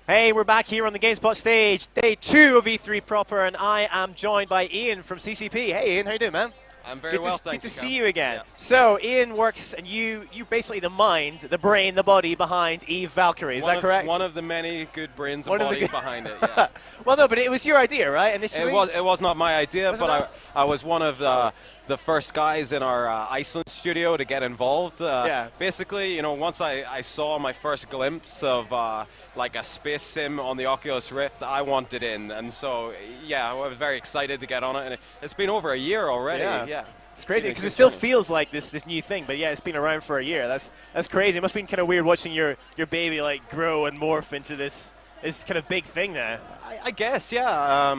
Hey, we're back here on the GameSpot stage, day 2 of E3 proper, and I am joined by Ian from CCP. Hey Ian, how you doing, man? I'm very well, thank you. Good to see you again. Yeah. So Ian works, and you basically the mind, the brain, the body behind Eve Valkyrie. Is that correct? One of the many good brains and bodies behind it. Yeah. Well, no, but it was your idea, right? Initially, it was not my idea, but I was one of the first guys in our Iceland studio to get involved. Basically, you know, once I saw my first glimpse of like a space sim on the Oculus Rift, I wanted in, and so yeah, I was very excited to get on it, and it's been over a year already. Yeah. It's crazy because it still feels like this new thing, but yeah, it's been around for a year. That's crazy. It must have been kind of weird watching your baby like grow and morph into this kind of big thing now. I guess, yeah.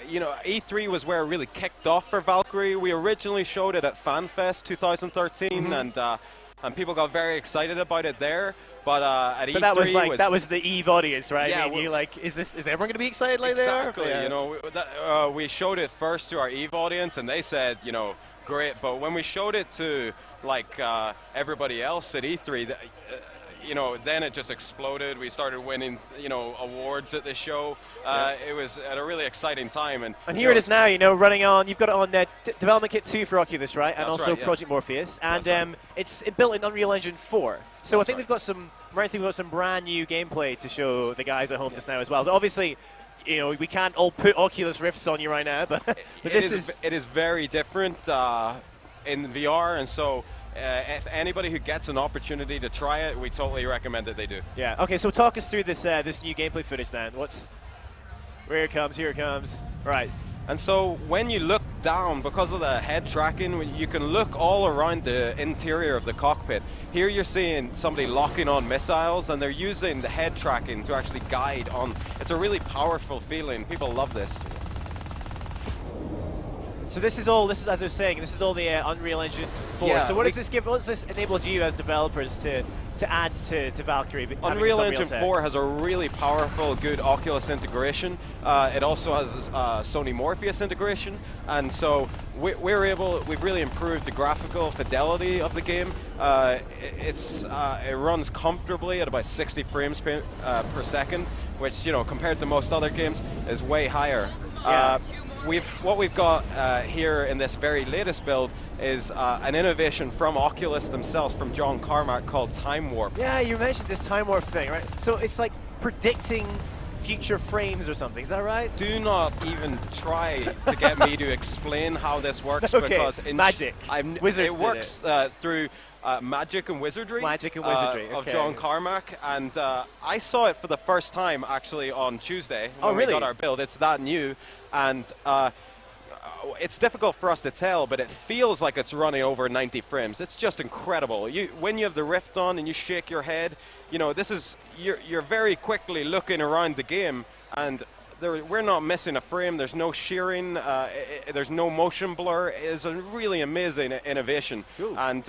You know, E3 was where it really kicked off for Valkyrie. We originally showed it at FanFest 2013, and people got very excited about it there. But at E3 that was the Eve audience, right? Yeah, I mean, you're like, is everyone going to be excited like exactly, there? Exactly. You know, we showed it first to our Eve audience, and they said, you know, great. But when we showed it to like everybody else at E3, you know, then it just exploded. We started winning, you know, awards at the show. It was at a really exciting time. And here it is now, you know, running on. You've got it on Development Kit 2 for Oculus, right? And also right, Project Morpheus. And it's built in Unreal Engine 4. So I think we've got some brand new gameplay to show the guys at home just now as well. So obviously, you know, we can't all put Oculus Rifts on you right now, but it is very different in VR, and so if anybody who gets an opportunity to try it, we totally recommend that they do. Yeah. Okay. So talk us through this this new gameplay footage then. Here it comes. Right. And so when you look down, because of the head tracking, you can look all around the interior of the cockpit. Here you're seeing somebody locking on missiles, and they're using the head tracking to actually guide on. It's a really powerful feeling. People love this. So this is as I was saying, this is all the Unreal Engine 4. Yeah, so what does this give? What does this enable you as developers to add to Valkyrie? Unreal Engine 4 has a really powerful, good Oculus integration. It also has Sony Morpheus integration, and so we've really improved the graphical fidelity of the game. It runs comfortably at about 60 frames per second, which, you know, compared to most other games is way higher. Yeah. What we've got here in this very latest build is an innovation from Oculus themselves, from John Carmack, called Time Warp. Yeah, you mentioned this Time Warp thing, right? So it's like predicting future frames or something, is that right? Do not even try to get me to explain how this works, okay. Because magic. It works through magic and wizardry. Of John Carmack, and I saw it for the first time actually on Tuesday when we got our build. It's that new, and it's difficult for us to tell, but it feels like it's running over 90 frames. It's just incredible. When you have the Rift on and you shake your head, you know, you're very quickly looking around the game, and we're not missing a frame. There's no shearing. There's no motion blur. It's a really amazing innovation. Cool. And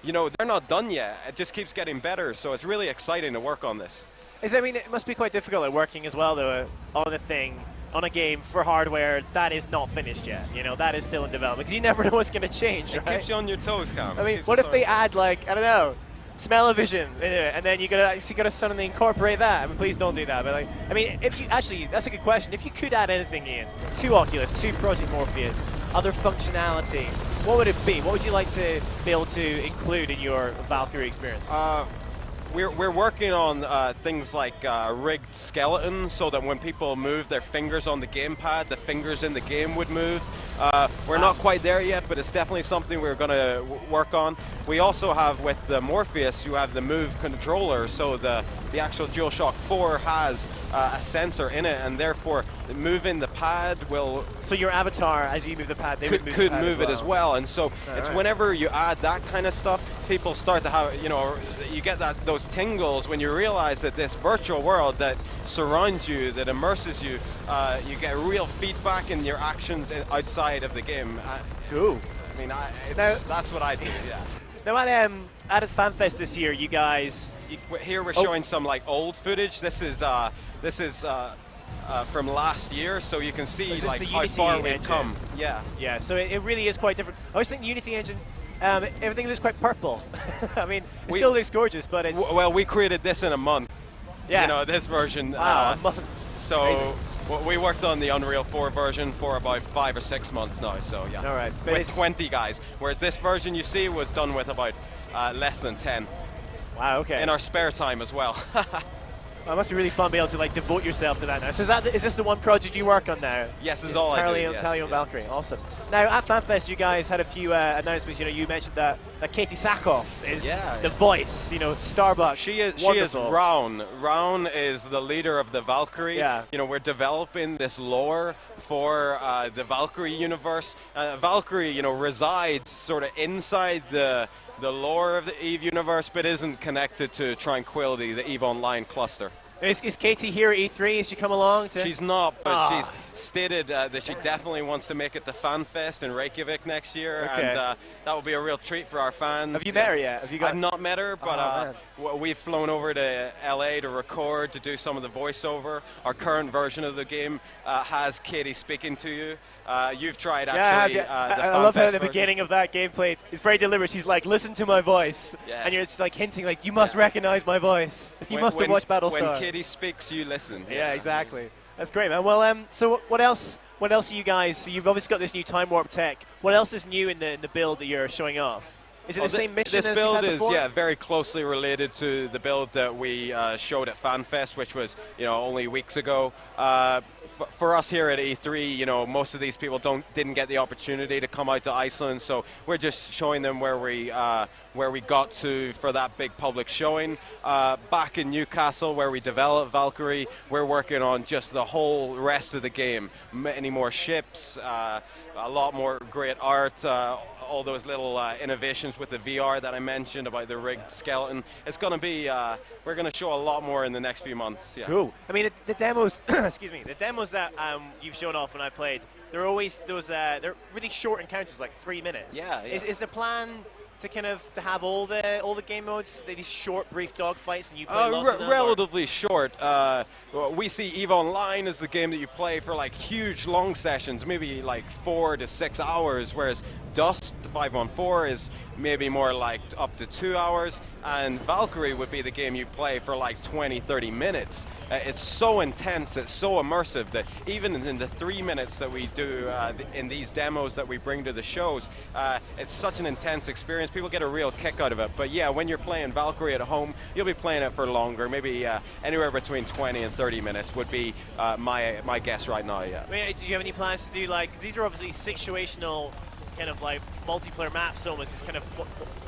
you know, they're not done yet. It just keeps getting better. So it's really exciting to work on this. I mean, it must be quite difficult at working as well, though, on a game for hardware that is not finished yet. You know, that is still in development, because you never know what's going to change. It keeps you on your toes, Cam. I mean, what if they add, like, I don't know, smell-o-vision in it, and then you gotta suddenly incorporate that? I mean, please don't do that. But like, I mean, that's a good question. If you could add anything in to Oculus, to Project Morpheus, other functionality, what would it be? What would you like to be able to include in your Valkyrie experience? We're working on things like rigged skeletons, so that when people move their fingers on the gamepad, the fingers in the game would move. We're not quite there yet, but it's definitely something we're going to work on. We also have, with the Morpheus, you have the Move controller, so the actual DualShock 4 has a sensor in it, and therefore moving the pad will... So your avatar, as you move the pad, they could move it as well. And so it's whenever you add that kind of stuff, people start to have, you know, you get those tingles when you realize that this virtual world that surrounds you, that immerses you, you get real feedback in your actions outside of the game. Cool. I mean, that's what I do. Yeah. Now at FanFest this year, you guys. Here we're showing some like old footage. This is from last year, so you can see like how far we've come. Yeah. Yeah. So it really is quite different. I was thinking Unity engine. Everything looks quite purple. I mean, it still looks gorgeous, but it's... Well, we created this in a month. Yeah. You know, this version. Wow. So we worked on the Unreal 4 version for about 5 or 6 months now. So yeah. All right. With 20 guys, whereas this version you see was done with about less than 10. Wow. Okay. In our spare time as well. Well, it must be really fun being able to like devote yourself to that now. So is this the one project you work on now? Yes, it's all I do. Yes, entirely on Valkyrie. Awesome. Now at FanFest, you guys had a few announcements. You know, you mentioned that Katie Sackhoff is the voice. You know, Starbuck. She is wonderful. Raun. Raun is the leader of the Valkyrie. Yeah. You know, we're developing this lore for the Valkyrie universe. Valkyrie, you know, resides sort of inside the lore of the EVE universe, but isn't connected to Tranquility, the EVE Online cluster. Is Katie here at E3? Has she come along? She's not, but she's stated that she definitely wants to make it to FanFest in Reykjavik next year, and that will be a real treat for our fans. Have you met her yet? I've not met her, but we've flown over to LA to record, to do some of the voiceover. Our current version of the game has Katie speaking to you. You've tried actually. I love how at the beginning of that gameplay, it's very deliberate. She's like, "Listen to my voice," and you're just like hinting, like, "You must recognize my voice. You must have watched Battlestar." When Katie speaks, you listen. Yeah, exactly. That's great, man. Well, so what else? What else are you guys? So you've obviously got this new time warp tech. What else is new in the build that you're showing off? Is it the same mission this as build you've had before? is very closely related to the build that we showed at FanFest, which was only weeks ago. For us here at E3, most of these people didn't get the opportunity to come out to Iceland, so we're just showing them where we got to for that big public showing. Back in Newcastle, where we developed Valkyrie, we're working on just the whole rest of the game. Many more ships, a lot more great art. All those little innovations with the VR that I mentioned about the rigged skeleton. It's going to be, we're going to show a lot more in the next few months. Yeah. Cool. I mean, the demos, excuse me, the demos that you've shown off when I played, they're always those, they're really short encounters, like 3 minutes. Yeah. Is the plan to have all the game modes, these short, brief dogfights, and you play lots of them? Relatively short. We see EVE Online as the game that you play for like huge, long sessions, maybe like 4 to 6 hours, whereas Dust 514 is maybe more like up to 2 hours, and Valkyrie would be the game you play for like 20, 30 minutes. It's so intense, it's so immersive that even in the 3 minutes that we do in these demos that we bring to the shows, it's such an intense experience. People get a real kick out of it. But yeah, when you're playing Valkyrie at home, you'll be playing it for longer, maybe anywhere between 20 and 30 minutes would be my guess right now. Yeah. I mean, do you have any plans to do, like, because these are obviously situational kind of like multiplayer maps, almost, it's kind of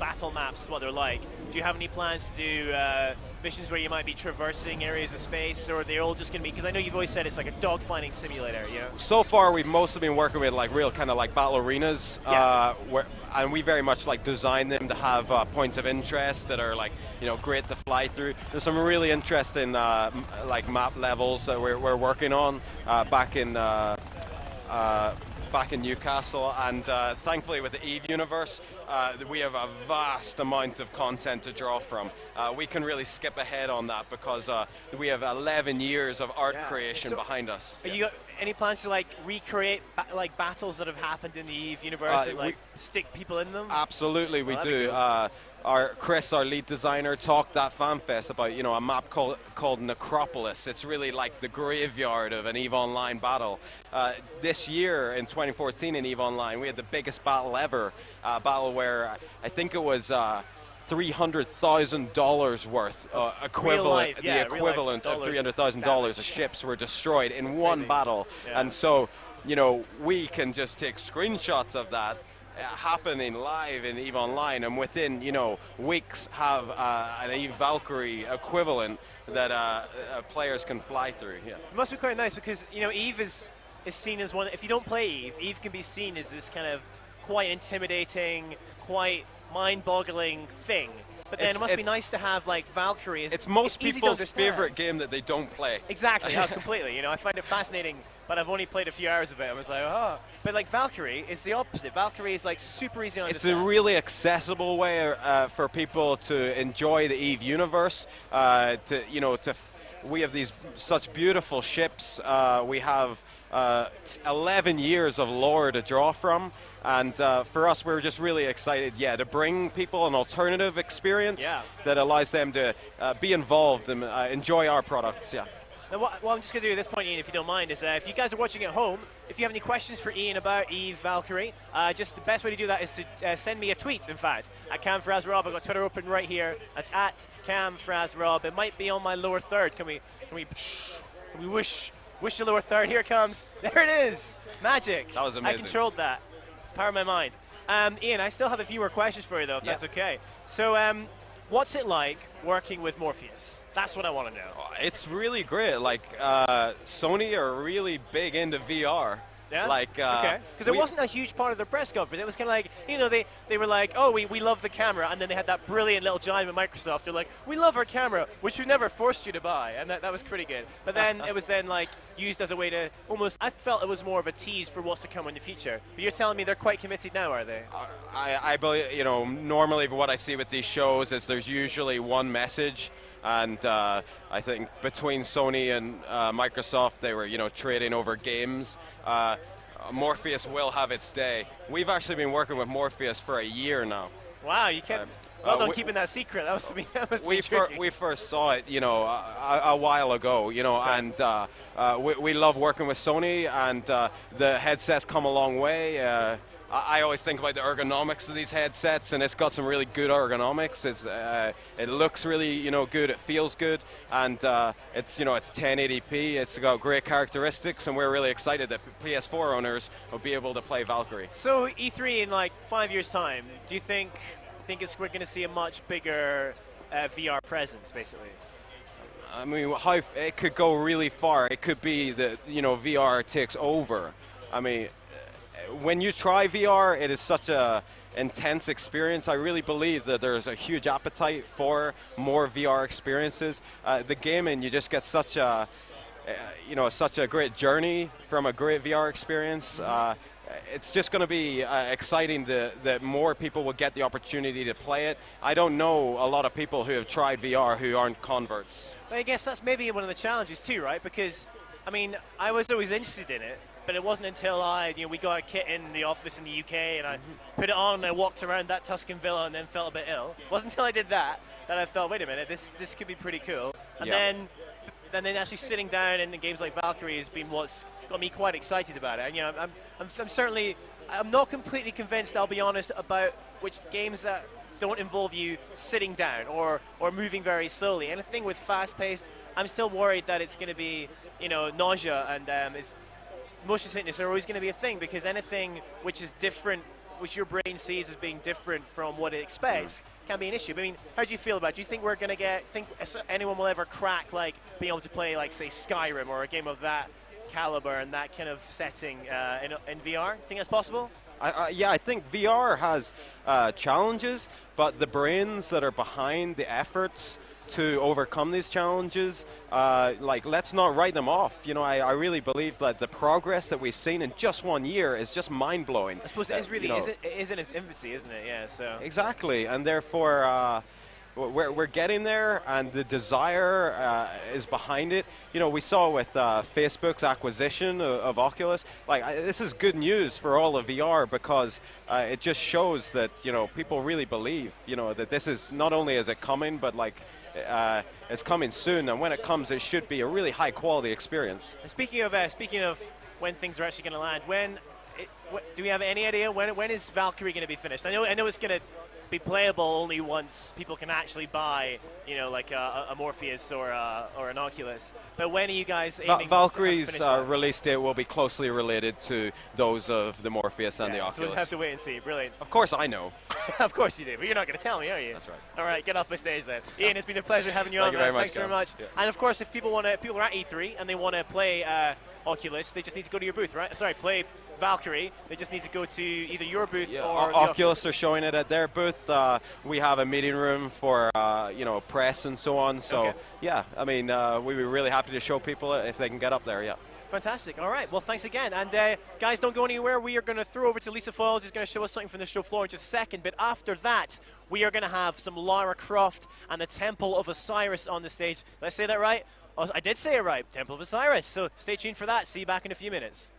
battle maps, what they're like. Do you have any plans to do missions where you might be traversing areas of space, or are they all just going to be, because I know you've always said it's like a dogfighting simulator, you know? So far we've mostly been working with like real kind of like battle arenas, and we very much like design them to have points of interest that are like, great to fly through. There's some really interesting like map levels that we're working on back in Newcastle, and thankfully with the EVE universe, we have a vast amount of content to draw from. We can really skip ahead on that because we have 11 years of art creation behind us. Have you got any plans to like recreate like battles that have happened in the EVE universe and like stick people in them? Absolutely, we do. Chris, our lead designer, talked at FanFest about a map called Necropolis. It's really like the graveyard of an EVE Online battle. This year in 2014 in EVE Online, we had the biggest battle ever. Battle where I think it was $300,000 worth equivalent, the equivalent of $300,000 of ships were destroyed in one battle. And so, we can just take screenshots of that happening live in EVE Online, and within weeks have an EVE Valkyrie equivalent that players can fly through. Yeah. It must be quite nice because EVE is seen as one. If you don't play EVE can be seen as this kind of quite intimidating, quite mind-boggling thing. But then it must be nice to have like Valkyrie. It's most people's favorite game that they don't play. Exactly, completely. I find it fascinating, but I've only played a few hours of it. I was like, oh. But like Valkyrie is the opposite. Valkyrie is like super easy to understand. It's a really accessible way for people to enjoy the EVE universe. We have these such beautiful ships. We have 11 years of lore to draw from. And for us, we're just really excited, to bring people an alternative experience that allows them to be involved and enjoy our products, Now, what I'm just going to do at this point, Ian, if you don't mind, is if you guys are watching at home, if you have any questions for Ian about Eve Valkyrie, just the best way to do that is to send me a tweet, in fact, at CamFrazRob. I've got Twitter open right here. That's at CamFrazRob. It might be on my lower third. Can we wish the lower third? Here it comes. There it is. Magic. That was amazing. I controlled that. Power of my mind. Ian, I still have a few more questions for you, though, if that's okay. So, what's it like working with Morpheus? That's what I want to know. It's really great. Like, Sony are really big into VR. Yeah? Like, okay. Because it wasn't a huge part of their press conference. It was kind of like, you know, they were like, oh, we love the camera. And then they had that brilliant little jive with Microsoft. They're like, we love our camera, which we never forced you to buy. And that was pretty good. But then it was then, like, used as a way to almost, I felt it was more of a tease for what's to come in the future. But you're telling me they're quite committed now, are they? I believe, you know, normally what I see with these shows is there's usually one message. And I think between Sony and Microsoft, they were, you know, trading over games. Morpheus will have its day. We've actually been working with Morpheus for a year now. Wow, you kept well done keeping that secret. That was we first saw it, you know, a while ago, you know, and we love working with Sony, and the headsets come a long way. I always think about the ergonomics of these headsets, and it's got some really good ergonomics. It looks really, you know, good. It feels good, and it's, you know, it's 1080p. It's got great characteristics, and we're really excited that PS4 owners will be able to play Valkyrie. So E3 in like 5 years' time, do you think we're going to see a much bigger VR presence, basically? I mean, it could go really far. It could be that, you know, VR takes over. I mean, when you try VR, it is such a intense experience. I really believe that there's a huge appetite for more VR experiences. The gaming, you just get such a, you know, such a great journey from a great VR experience. It's just going to be exciting that more people will get the opportunity to play it. I don't know a lot of people who have tried VR who aren't converts. But I guess that's maybe one of the challenges too, right? Because, I mean, I was always interested in it, but it wasn't until we got a kit in the office in the UK, and I put it on and I walked around that Tuscan villa and then felt a bit ill. It wasn't until I did that I thought, wait a minute, this could be pretty cool. And then actually sitting down in games like Valkyrie has been what's got me quite excited about it. And, you know, I'm not completely convinced, I'll be honest, about which games that don't involve you sitting down or moving very slowly. Anything with fast-paced, I'm still worried that it's going to be, you know, nausea and motion sickness are always going to be a thing, because anything which is different, which your brain sees as being different from what it expects, can be an issue. But I mean, how do you feel about it? Do you think we're going to think anyone will ever crack, like, being able to play, like, say, Skyrim or a game of that caliber and that kind of setting in VR? Do you think that's possible? Yeah, I think VR has challenges, but the brains that are behind the efforts to overcome these challenges, like, let's not write them off. You know, I really believe that the progress that we've seen in just 1 year is just mind-blowing. I suppose it is really, you know, it is in its infancy, isn't it? Yeah, so. Exactly, and therefore, we're getting there, and the desire is behind it. You know, we saw with Facebook's acquisition of Occulus, like, this is good news for all of VR, because it just shows that, you know, people really believe, you know, that this is, not only is it coming, but, like, it's coming soon, and when it comes, it should be a really high quality experience. Speaking of when things are actually going to land, do we have any idea when is Valkyrie going to be finished? I know it's going to be playable only once people can actually buy, you know, like a Morpheus or an Oculus. But when are you guys aiming? Valkyrie's release date will be closely related to those of the Morpheus and the Oculus. So we'll have to wait and see. Brilliant. Of course I know. Of course you do, but you're not going to tell me, are you? That's right. All right, get off my stage then. Ian, it's been a pleasure having you on. Thank you very much. Thanks very much. Yeah. And of course, if people are at E3 and they want to play Oculus, they just need to go to your booth, right? Sorry, play Valkyrie. They just need to go to either your booth or Oculus are showing it at their booth. We have a meeting room for you know, press and so on. So yeah, I mean, we'd be really happy to show people if they can get up there. Yeah. Fantastic. All right. Well, thanks again. And guys, don't go anywhere. We are going to throw over to Lisa Foyles, who's going to show us something from the show floor in just a second. But after that, we are going to have some Lara Croft and the Temple of Osiris on the stage. Did I say that right? Oh, I did say it right. Temple of Osiris. So stay tuned for that. See you back in a few minutes.